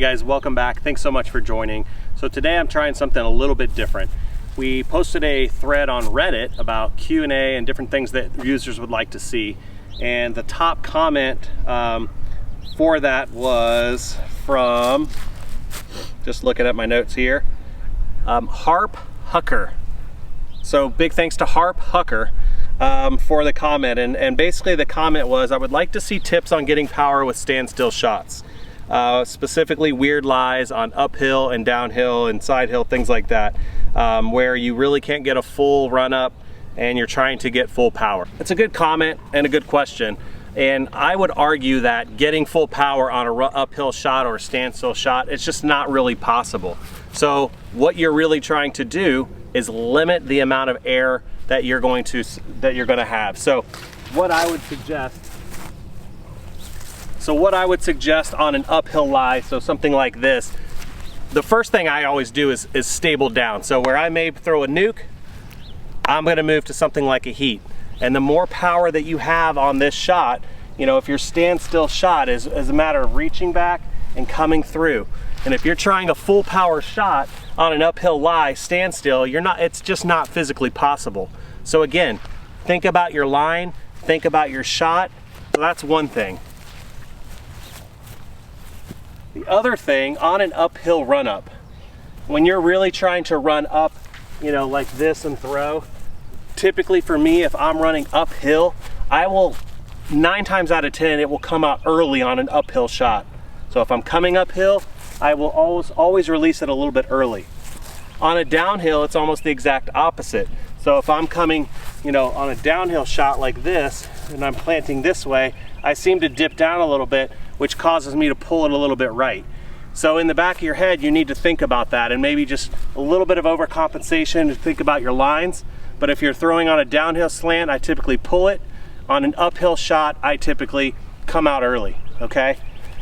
guys, welcome back. Thanks so much for joining. So today I'm trying something a little bit different. We posted a thread on Reddit about Q&A and different things that users would like to see. And the top comment for that was from, just looking at my notes here, Harp Hucker. So big thanks to Harp Hucker for the comment. And basically the comment was, I would like to see tips on getting power with standstill shots. Specifically weird lies on uphill and downhill and side hill, things like that, where you really can't get a full run up and you're trying to get full power. It's a good comment and a good question. And I would argue that getting full power on a uphill shot or a standstill shot, it's just not really possible. So what you're really trying to do is limit the amount of air that you're going to have. So what I would suggest on an uphill lie, so something like this, the first thing I always do is stable down. So where I may throw a nuke, I'm gonna move to something like a heat. And the more power that you have on this shot, you know, if your standstill shot is a matter of reaching back and coming through. And if you're trying a full power shot on an uphill lie standstill, it's just not physically possible. So again, think about your line, think about your shot. So that's one thing. The other thing, on an uphill run up, when you're really trying to run up, you know, like this and throw, typically for me, if I'm running uphill, I will, 9 times out of 10, it will come out early on an uphill shot. So if I'm coming uphill, I will always release it a little bit early. On a downhill, it's almost the exact opposite. So if I'm coming, you know, on a downhill shot like this, and I'm planting this way, I seem to dip down a little bit, which causes me to pull it a little bit right. So in the back of your head, you need to think about that, and maybe just a little bit of overcompensation to think about your lines. But if you're throwing on a downhill slant, I typically pull it. On an uphill shot, I typically come out early, okay?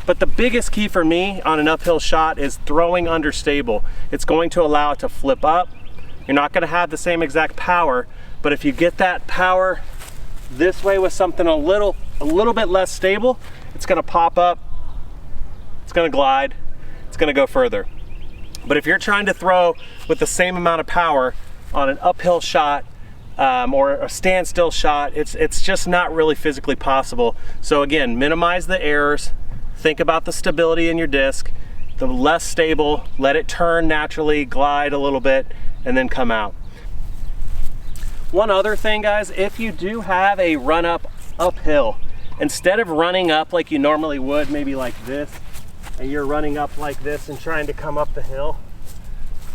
But the biggest key for me on an uphill shot is throwing understable. It's going to allow it to flip up. You're not gonna have the same exact power, but if you get that power this way with something a little bit less stable, it's gonna pop up, it's gonna glide, it's gonna go further. But if you're trying to throw with the same amount of power on an uphill shot or a standstill shot, it's just not really physically possible. So again, minimize the errors, think about the stability in your disc. The less stable, let it turn naturally, glide a little bit, and then come out. One other thing, guys, if you do have a run up uphill, instead of running up like you normally would, maybe like this, and you're running up like this and trying to come up the hill,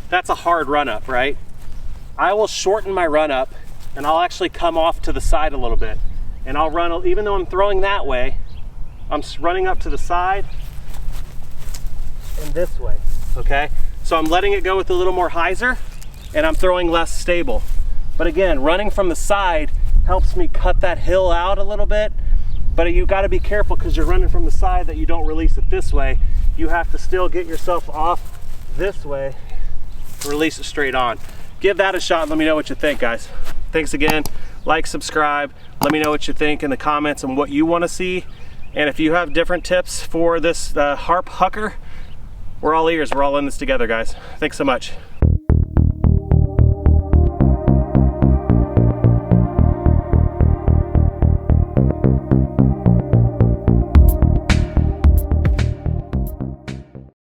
that's a hard run up, right? I will shorten my run up and I'll actually come off to the side a little bit. And I'll run, even though I'm throwing that way, I'm running up to the side and this way, okay? So I'm letting it go with a little more hyzer and I'm throwing less stable. But again, running from the side helps me cut that hill out a little bit, but you gotta be careful because you're running from the side that you don't release it this way. You have to still get yourself off this way to release it straight on. Give that a shot and let me know what you think, guys. Thanks again, like, subscribe, let me know what you think in the comments and what you wanna see. And if you have different tips for this Harp Hucker, we're all ears, we're all in this together, guys. Thanks so much.